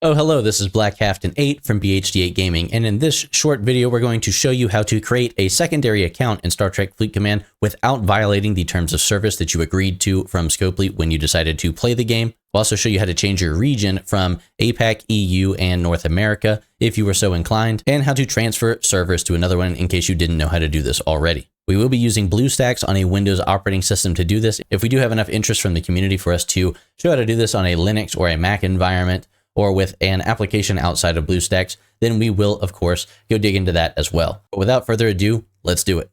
Oh, hello, this is 𝗂𝗏𝗁8 from BHD8 Gaming, and in this short video, we're going to show you how to create a secondary account in Star Trek Fleet Command without violating the terms of service that you agreed to from 𝗂𝗶𝘁 when you decided to play the game. We'll also show you how to change your region from APAC, EU, and North America if you were so inclined, and how to transfer servers to another one in case you didn't know how to do this already. We will be using BlueStacks on a Windows operating system to do this. If we do have enough interest from the community for us to show how to do this on a Linux or a Mac environment, or with an application outside of BlueStacks, then we will, of course, go dig into that as well. But without further ado, let's do it.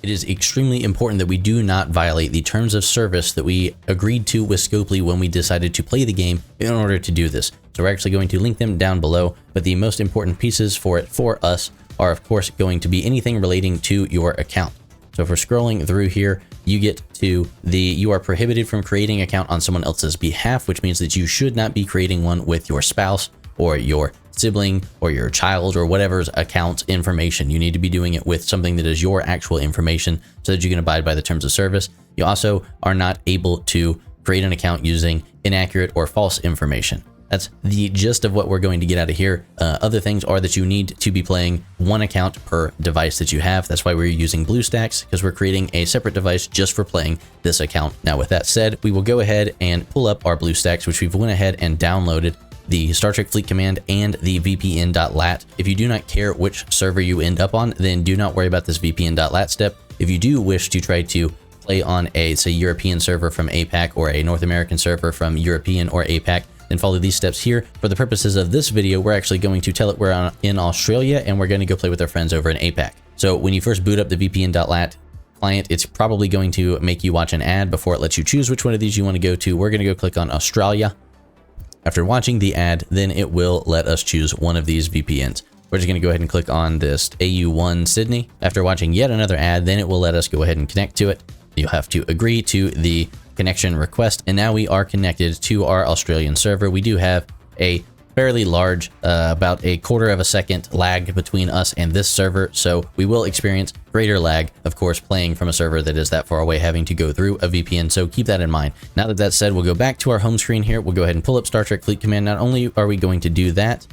It is extremely important that we do not violate the terms of service that we agreed to with 𝗂𝗶𝘁 when we decided to play the game in order to do this. So we're actually going to link them down below, but the most important pieces for it for us are, of course, going to be anything relating to your account. So if we're scrolling through here, you get to you are prohibited from creating an account on someone else's behalf, which means that you should not be creating one with your spouse or your sibling or your child or whatever's account information. You need to be doing it with something that is your actual information so that you can abide by the terms of service. You also are not able to create an account using inaccurate or false information. That's the gist of what we're going to get out of here. Other things are that you need to be playing one account per device that you have. That's why we're using BlueStacks, because we're creating a separate device just for playing this account. Now, with that said, we will go ahead and pull up our BlueStacks, which we've went ahead and downloaded the Star Trek Fleet Command and the VPN.lat. If you do not care which server you end up on, then do not worry about this VPN.lat step. If you do wish to try to play on a, say, European server from APAC or a North American server from European or APAC, then follow these steps here. For the purposes of this video, we're actually going to tell it we're in Australia and we're going to go play with our friends over in APAC. So when you first boot up the VPN.lat client, it's probably going to make you watch an ad before it lets you choose which one of these you want to go to. We're going to go click on Australia. After watching the ad, then it will let us choose one of these VPNs. We're just going to go ahead and click on this AU1 Sydney. After watching yet another ad, then it will let us go ahead and connect to it. You'll have to agree to the connection request, and now we are connected to our Australian server. We do have a fairly large, about a quarter of a second lag between us and this server, so we will experience greater lag, of course, playing from a server that is that far away, having to go through a VPN, so keep that in mind. Now that that's said, we'll go back to our home screen here. We'll go ahead and pull up Star Trek Fleet Command. Not only are we going to do that,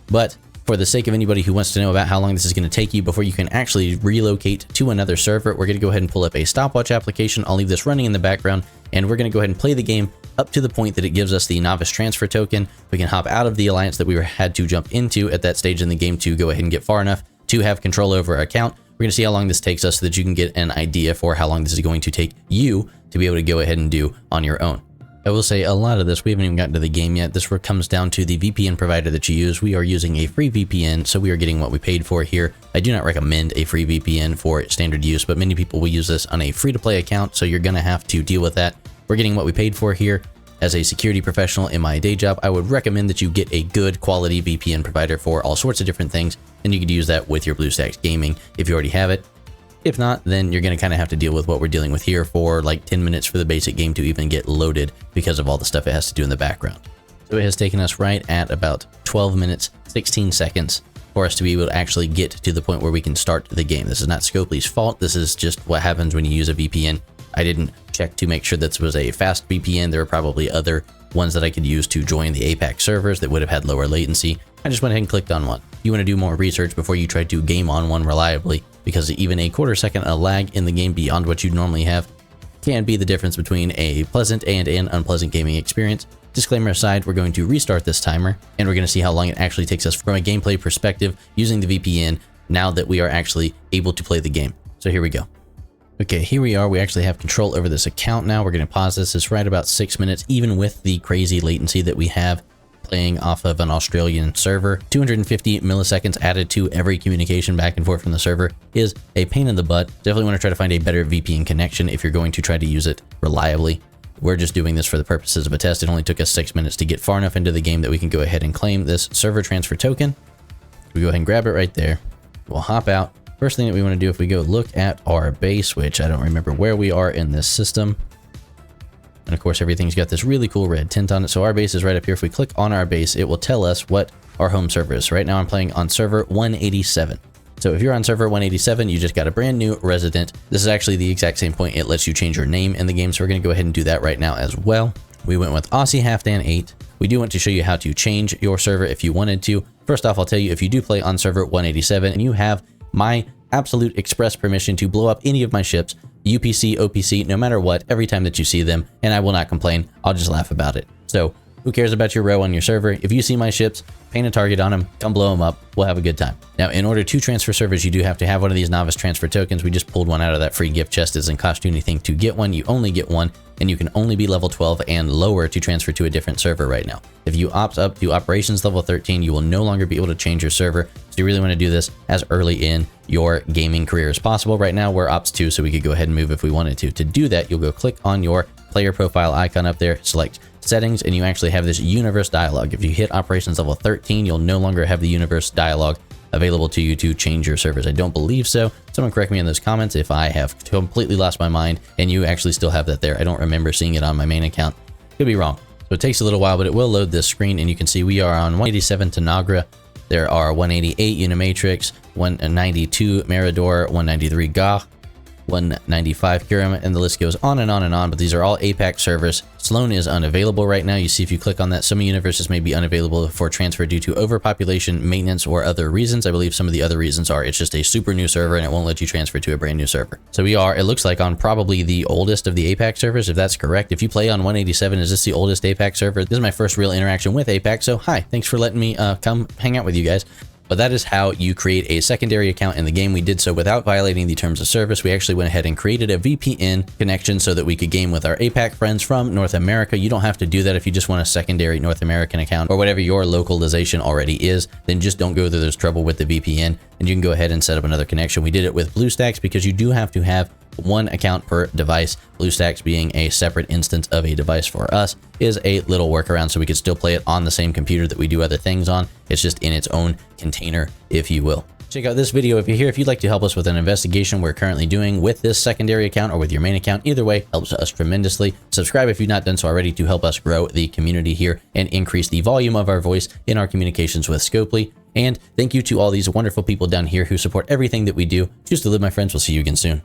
but for the sake of anybody who wants to know about how long this is going to take you before you can actually relocate to another server, we're going to go ahead and pull up a stopwatch application. I'll leave this running in the background, and we're going to go ahead and play the game up to the point that it gives us the novice transfer token. We can hop out of the alliance that we had to jump into at that stage in the game to go ahead and get far enough to have control over our account. We're going to see how long this takes us so that you can get an idea for how long this is going to take you to be able to go ahead and do on your own. I will say a lot of this, we haven't even gotten to the game yet. This comes down to the VPN provider that you use. We are using a free VPN, so we are getting what we paid for here. I do not recommend a free VPN for standard use, but many people will use this on a free-to-play account, so you're going to have to deal with that. We're getting what we paid for here. As a security professional in my day job, I would recommend that you get a good quality VPN provider for all sorts of different things, and you could use that with your BlueStacks gaming if you already have it. If not, then you're going to kind of have to deal with what we're dealing with here for like 10 minutes for the basic game to even get loaded because of all the stuff it has to do in the background. So it has taken us right at about 12 minutes, 16 seconds for us to be able to actually get to the point where we can start the game. This is not 𝗂𝗶𝘁's fault. This is just what happens when you use a VPN. I didn't check to make sure this was a fast VPN. There were probably other ones that I could use to join the APAC servers that would have had lower latency. I just went ahead and clicked on one. You want to do more research before you try to game on one reliably, because even a quarter second of lag in the game beyond what you normally have can be the difference between a pleasant and an unpleasant gaming experience. Disclaimer aside, we're going to restart this timer, and we're going to see how long it actually takes us from a gameplay perspective using the VPN now that we are actually able to play the game. So here we go. Okay, here we are. We actually have control over this account now. We're going to pause this. It's right about 6 minutes, even with the crazy latency that we have playing off of an Australian server. 250 milliseconds added to every communication back and forth from the server is a pain in the butt. Definitely want to try to find a better VPN connection if you're going to try to use it reliably. We're just doing this for the purposes of a test. It only took us 6 minutes to get far enough into the game that we can go ahead and claim this server transfer token. We go ahead and grab it right there. We'll hop out. First thing that we want to do, if we go look at our base, which I don't remember where we are in this system. And of course, everything's got this really cool red tint on it. So our base is right up here. If we click on our base, it will tell us what our home server is. Right now I'm playing on server 187. So if you're on server 187, you just got a brand new resident. This is actually the exact same point. It lets you change your name in the game. So we're going to go ahead and do that right now as well. We went with 𝗂𝘂𝗵𝘁. We do want to show you how to change your server if you wanted to. First off, I'll tell you, if you do play on server 187 and you have my absolute express permission to blow up any of my ships, UPC, OPC, no matter what, every time that you see them, and I will not complain, I'll just laugh about it. So who cares about your row on your server? If you see my ships, paint a target on them, come blow them up, we'll have a good time. Now, in order to transfer servers, you do have to have one of these novice transfer tokens. We just pulled one out of that free gift chest. It doesn't cost you anything to get one. You only get one, and you can only be level 12 and lower to transfer to a different server right now. If you opt up to operations level 13, you will no longer be able to change your server. So you really want to do this as early in your gaming career as possible. Right now, we're ops 2, so we could go ahead and move if we wanted to. To do that, you'll go click on your player profile icon up there, select settings, and you actually have this universe dialog. If you hit operations level 13, you'll no longer have the universe dialog available to you to change your servers. I don't believe so. Someone correct me in those comments if I have completely lost my mind and you actually still have that there. I don't remember seeing it on my main account. Could be wrong. So it takes a little while, but it will load this screen, and you can see we are on 187 Tanagra. There are 188 𝘂𝗵𝘁, 192 𝘂𝗵𝘁𝘵, 193 𝘂𝗶𝘁𝗵, 195 𝘂𝗵𝘁, and the list goes on and on and on, but these are all APAC servers. Sloan is unavailable right now. You see, if you click on that, some universes may be unavailable for transfer due to overpopulation, maintenance, or other reasons. I believe some of the other reasons are it's just a super new server and it won't let you transfer to a brand new server. So we are, it looks like, on probably the oldest of the APAC servers, if that's correct. If you play on 187, is this the oldest APAC server? This is my first real interaction with APAC, so hi, thanks for letting me come hang out with you guys. But that is how you create a secondary account in the game. We did so without violating the terms of service. We actually went ahead and created a VPN connection so that we could game with our APAC friends from North America. You don't have to do that if you just want a secondary North American account or whatever your localization already is. Then just don't go through this trouble with the VPN, and you can go ahead and set up another connection. We did it with BlueStacks because you do have to have one account per device. BlueStacks, being a separate instance of a device for us, is a little workaround, so we could still play it on the same computer that we do other things on. It's just in its own container, if you will. Check out this video if you're here. If you'd like to help us with an investigation we're currently doing with this secondary account or with your main account, either way helps us tremendously. Subscribe if you've not done so already to help us grow the community here and increase the volume of our voice in our communications with 𝘂𝗶𝘁𝗵𝘂. And thank you to all these wonderful people down here who support everything that we do. Choose to live, my friends. We'll see you again soon.